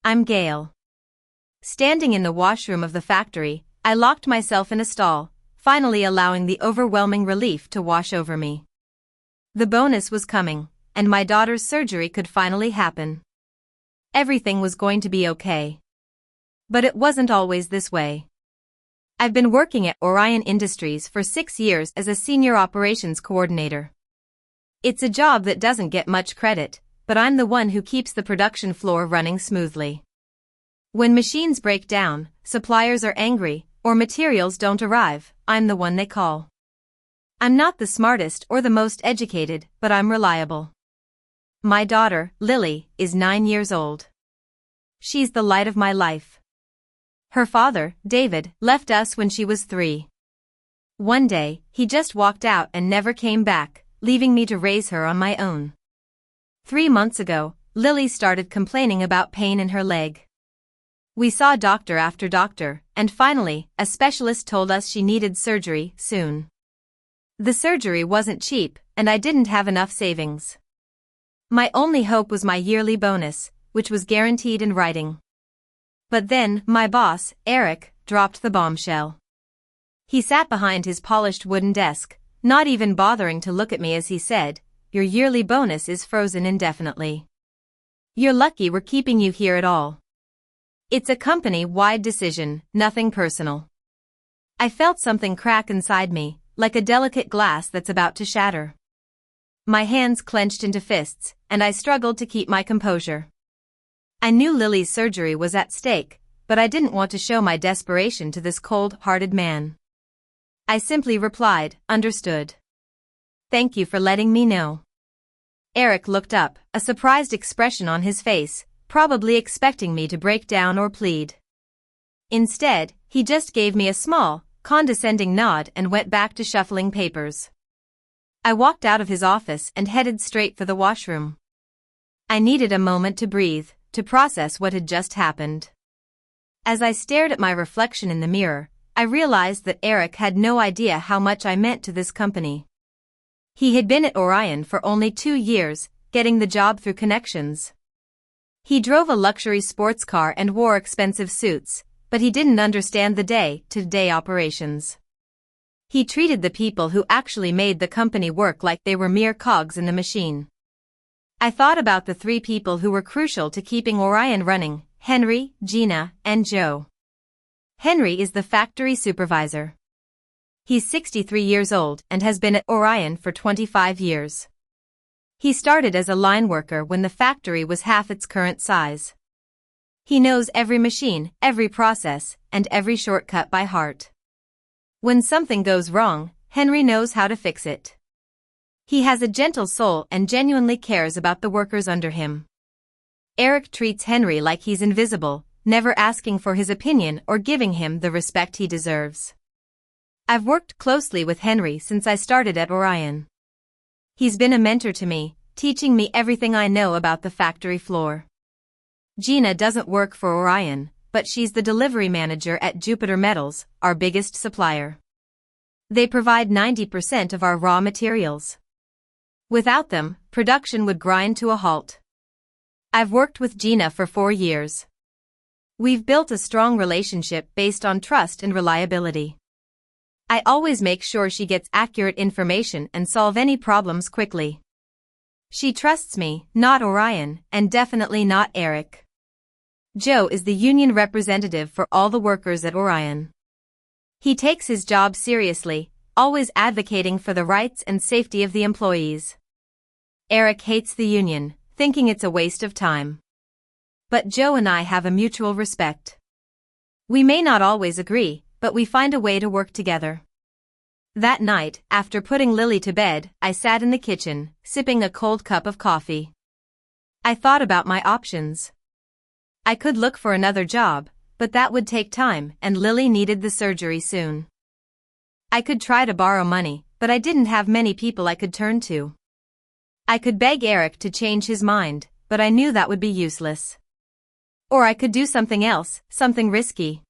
I'm Gail. Standing in the washroom of the factory, I locked myself in a stall, finally allowing the overwhelming relief to wash over me. The bonus was coming, and my daughter's surgery could finally happen. Everything was going to be okay. But it wasn't always this way. I've been working at Orion Industries for 6 years as a senior operations coordinator. It's a job that doesn't get much credit, but I'm the one who keeps the production floor running smoothly. When machines break down, suppliers are angry, or materials don't arrive, I'm the one they call. I'm not the smartest or the most educated, but I'm reliable. My daughter, Lily, is 9 years old. She's the light of my life. Her father, David, left us when she was 3. One day, he just walked out and never came back, leaving me to raise her on my own. 3 months ago, Lily started complaining about pain in her leg. We saw doctor after doctor, and finally, a specialist told us she needed surgery soon. The surgery wasn't cheap, and I didn't have enough savings. My only hope was my yearly bonus, which was guaranteed in writing. But then, my boss, Eric, dropped the bombshell. He sat behind his polished wooden desk, not even bothering to look at me as he said, "Your yearly bonus is frozen indefinitely. You're lucky we're keeping you here at all. It's a company-wide decision, nothing personal." I felt something crack inside me, like a delicate glass that's about to shatter. My hands clenched into fists, and I struggled to keep my composure. I knew Lily's surgery was at stake, but I didn't want to show my desperation to this cold-hearted man. I simply replied, "Understood. Thank you for letting me know." Eric looked up, a surprised expression on his face, probably expecting me to break down or plead. Instead, he just gave me a small, condescending nod and went back to shuffling papers. I walked out of his office and headed straight for the washroom. I needed a moment to breathe, to process what had just happened. As I stared at my reflection in the mirror, I realized that Eric had no idea how much I meant to this company. He had been at Orion for only 2 years, getting the job through connections. He drove a luxury sports car and wore expensive suits, but he didn't understand the day-to-day operations. He treated the people who actually made the company work like they were mere cogs in the machine. I thought about the 3 people who were crucial to keeping Orion running: Henry, Gina, and Joe. Henry is the factory supervisor. He's 63 years old and has been at Orion for 25 years. He started as a line worker when the factory was half its current size. He knows every machine, every process, and every shortcut by heart. When something goes wrong, Henry knows how to fix it. He has a gentle soul and genuinely cares about the workers under him. Eric treats Henry like he's invisible, never asking for his opinion or giving him the respect he deserves. I've worked closely with Henry since I started at Orion. He's been a mentor to me, teaching me everything I know about the factory floor. Gina doesn't work for Orion, but she's the delivery manager at Jupiter Metals, our biggest supplier. They provide 90% of our raw materials. Without them, production would grind to a halt. I've worked with Gina for 4 years. We've built a strong relationship based on trust and reliability. I always make sure she gets accurate information and solve any problems quickly. She trusts me, not Orion, and definitely not Eric. Joe is the union representative for all the workers at Orion. He takes his job seriously, always advocating for the rights and safety of the employees. Eric hates the union, thinking it's a waste of time. But Joe and I have a mutual respect. We may not always agree, but we find a way to work together. That night, after putting Lily to bed, I sat in the kitchen, sipping a cold cup of coffee. I thought about my options. I could look for another job, but that would take time and Lily needed the surgery soon. I could try to borrow money, but I didn't have many people I could turn to. I could beg Eric to change his mind, but I knew that would be useless. Or I could do something else, something risky.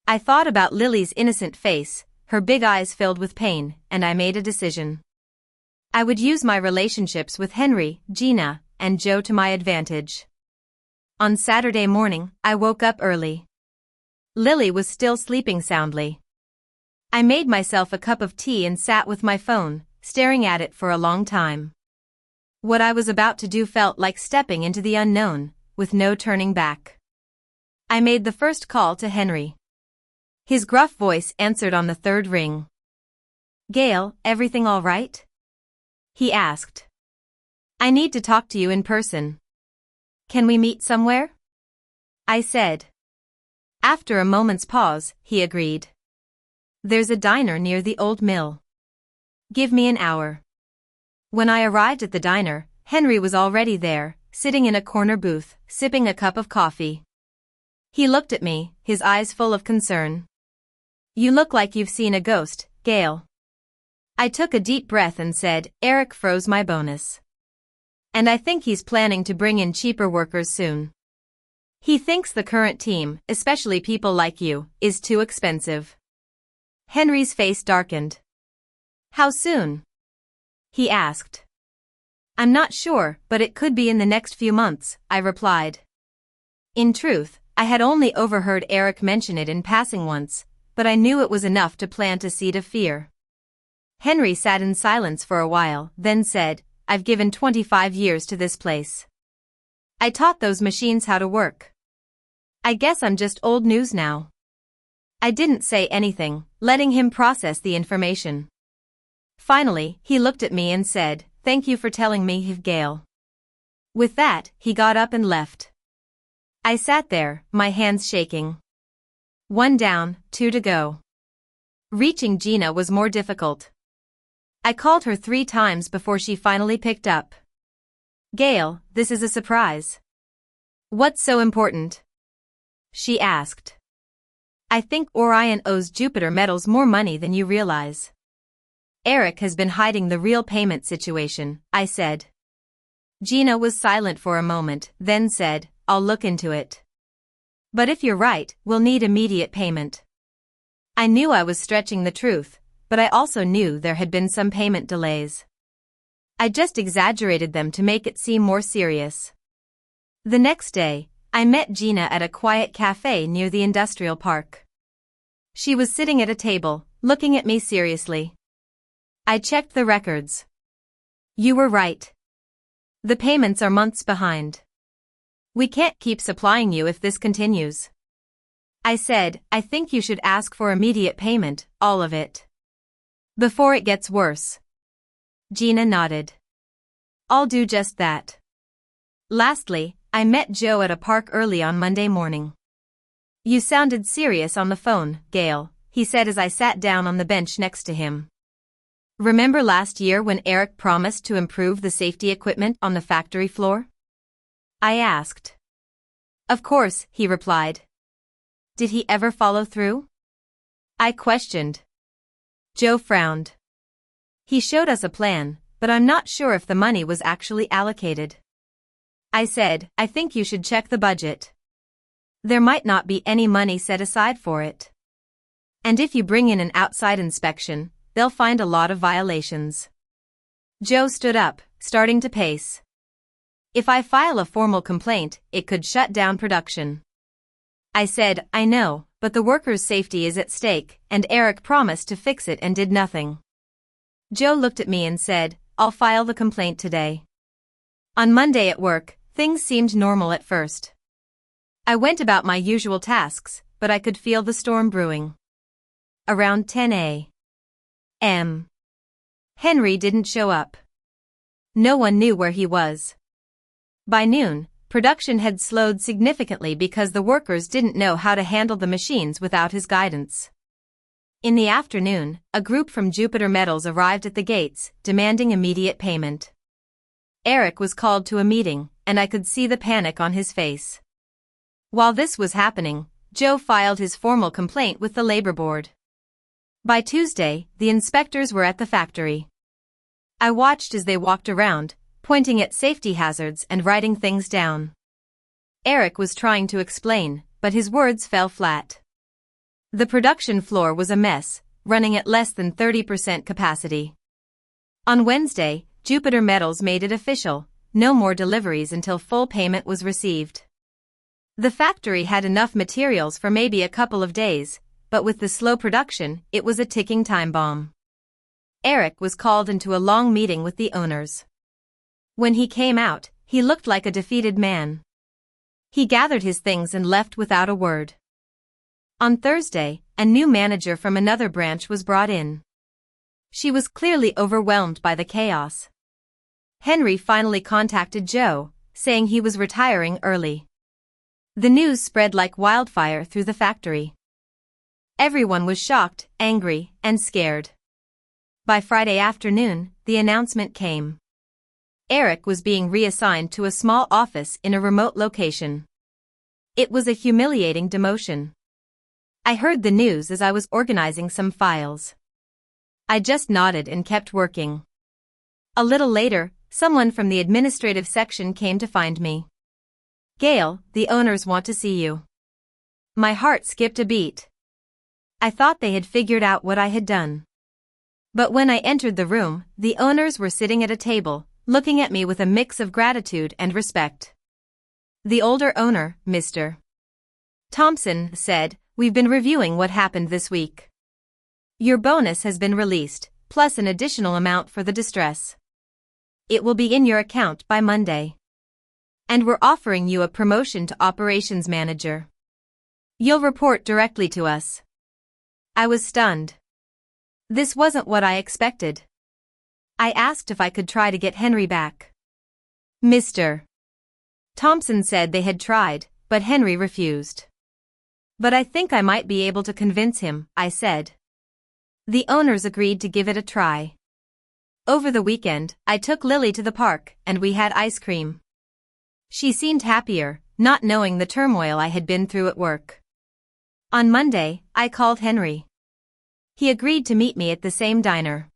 I thought about Lily's innocent face, her big eyes filled with pain, and I made a decision. I would use my relationships with Henry, Gina, and Joe to my advantage. On Saturday morning, I woke up early. Lily was still sleeping soundly. I made myself a cup of tea and sat with my phone, staring at it for a long time. What I was about to do felt like stepping into the unknown, with no turning back. I made the first call to Henry. His gruff voice answered on the third ring. "Gail, everything all right?" he asked. "I need to talk to you in person. Can we meet somewhere?" I said. After a moment's pause, he agreed. "There's a diner near the old mill. Give me an hour." When I arrived at the diner, Henry was already there, sitting in a corner booth, sipping a cup of coffee. He looked at me, his eyes full of concern. "You look like you've seen a ghost, Gail." I took a deep breath and said, "Eric froze my bonus. And I think he's planning to bring in cheaper workers soon. He thinks the current team, especially people like you, is too expensive." Henry's face darkened. "How soon?" he asked. "I'm not sure, but it could be in the next few months," I replied. In truth, I had only overheard Eric mention it in passing once, but I knew it was enough to plant a seed of fear. Henry sat in silence for a while, then said, "I've given 25 years to this place. I taught those machines how to work. I guess I'm just old news now." I didn't say anything, letting him process the information. Finally, he looked at me and said, "Thank you for telling me, Gail." With that, he got up and left. I sat there, my hands shaking. 1 down, 2 to go. Reaching Gina was more difficult. I called her 3 times before she finally picked up. "Gail, this is a surprise." "What's so important?" she asked. "I think Orion owes Jupiter Metals more money than you realize." "Eric has been hiding the real payment situation," I said. Gina was silent for a moment, then said, "I'll look into it. But if you're right, we'll need immediate payment." I knew I was stretching the truth, but I also knew there had been some payment delays. I just exaggerated them to make it seem more serious. The next day, I met Gina at a quiet cafe near the industrial park. She was sitting at a table, looking at me seriously. I checked the records. "You were right. The payments are months behind. We can't keep supplying you if this continues." I said, "I think you should ask for immediate payment, all of it. Before it gets worse." Gina nodded. "I'll do just that." Lastly, I met Joe at a park early on Monday morning. "You sounded serious on the phone, Gail," he said as I sat down on the bench next to him. "Remember last year when Eric promised to improve the safety equipment on the factory floor?" I asked. "Of course," he replied. "Did he ever follow through?" I questioned. Joe frowned. "He showed us a plan, but I'm not sure if the money was actually allocated." I said, "I think you should check the budget. There might not be any money set aside for it. And if you bring in an outside inspection, they'll find a lot of violations." Joe stood up, starting to pace. "If I file a formal complaint, it could shut down production." I said, "I know, but the workers' safety is at stake, and Eric promised to fix it and did nothing." Joe looked at me and said, "I'll file the complaint today." On Monday at work, things seemed normal at first. I went about my usual tasks, but I could feel the storm brewing. Around 10 a.m. Henry didn't show up. No one knew where he was. By noon, production had slowed significantly because the workers didn't know how to handle the machines without his guidance. In the afternoon, a group from Jupiter Metals arrived at the gates, demanding immediate payment. Eric was called to a meeting, and I could see the panic on his face. While this was happening, Joe filed his formal complaint with the labor board. By Tuesday, the inspectors were at the factory. I watched as they walked around, pointing at safety hazards and writing things down. Eric was trying to explain, but his words fell flat. The production floor was a mess, running at less than 30% capacity. On Wednesday, Jupiter Metals made it official: no more deliveries until full payment was received. The factory had enough materials for maybe a couple of days, but with the slow production, it was a ticking time bomb. Eric was called into a long meeting with the owners. When he came out, he looked like a defeated man. He gathered his things and left without a word. On Thursday, a new manager from another branch was brought in. She was clearly overwhelmed by the chaos. Henry finally contacted Joe, saying he was retiring early. The news spread like wildfire through the factory. Everyone was shocked, angry, and scared. By Friday afternoon, the announcement came. Eric was being reassigned to a small office in a remote location. It was a humiliating demotion. I heard the news as I was organizing some files. I just nodded and kept working. A little later, someone from the administrative section came to find me. "Gail, the owners want to see you." My heart skipped a beat. I thought they had figured out what I had done. But when I entered the room, the owners were sitting at a table, looking at me with a mix of gratitude and respect. The older owner, Mr. Thompson, said, "We've been reviewing what happened this week. Your bonus has been released, plus an additional amount for the distress. It will be in your account by Monday. And we're offering you a promotion to operations manager. You'll report directly to us." I was stunned. This wasn't what I expected. I asked if I could try to get Henry back. Mr. Thompson said they had tried, but Henry refused. "But I think I might be able to convince him," I said. The owners agreed to give it a try. Over the weekend, I took Lily to the park, and we had ice cream. She seemed happier, not knowing the turmoil I had been through at work. On Monday, I called Henry. He agreed to meet me at the same diner.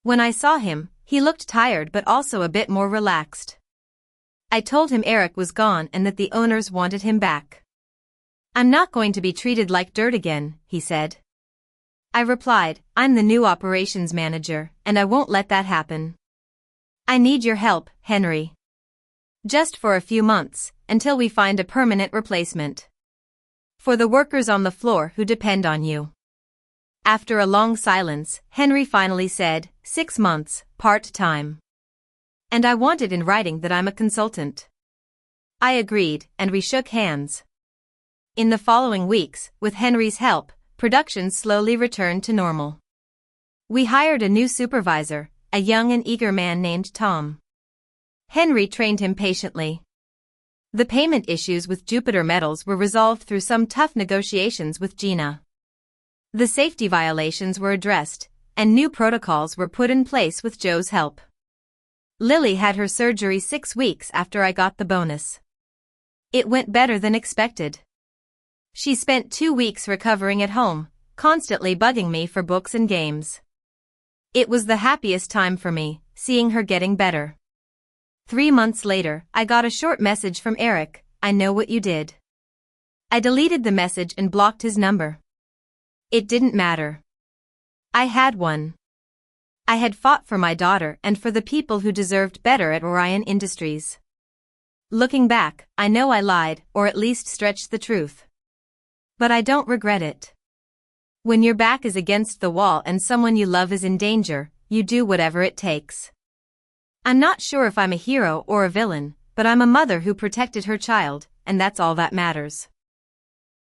When I saw him, he looked tired but also a bit more relaxed. I told him Eric was gone and that the owners wanted him back. "I'm not going to be treated like dirt again," he said. I replied, "I'm the new operations manager, and I won't let that happen. I need your help, Henry. Just for a few months, until we find a permanent replacement. For the workers on the floor who depend on you." After a long silence, Henry finally said, 6 months, part-time. And I wanted in writing that I'm a consultant. I agreed, and we shook hands. In the following weeks, with Henry's help, production slowly returned to normal. We hired a new supervisor, a young and eager man named Tom. Henry trained him patiently. The payment issues with Jupiter Metals were resolved through some tough negotiations with Gina. The safety violations were addressed, and new protocols were put in place with Joe's help. Lily had her surgery 6 weeks after I got the bonus. It went better than expected. She spent 2 weeks recovering at home, constantly bugging me for books and games. It was the happiest time for me, seeing her getting better. 3 months later, I got a short message from Eric, "I know what you did." I deleted the message and blocked his number. It didn't matter. I had one. I had fought for my daughter and for the people who deserved better at Orion Industries. Looking back, I know I lied, or at least stretched the truth. But I don't regret it. When your back is against the wall and someone you love is in danger, you do whatever it takes. I'm not sure if I'm a hero or a villain, but I'm a mother who protected her child, and that's all that matters.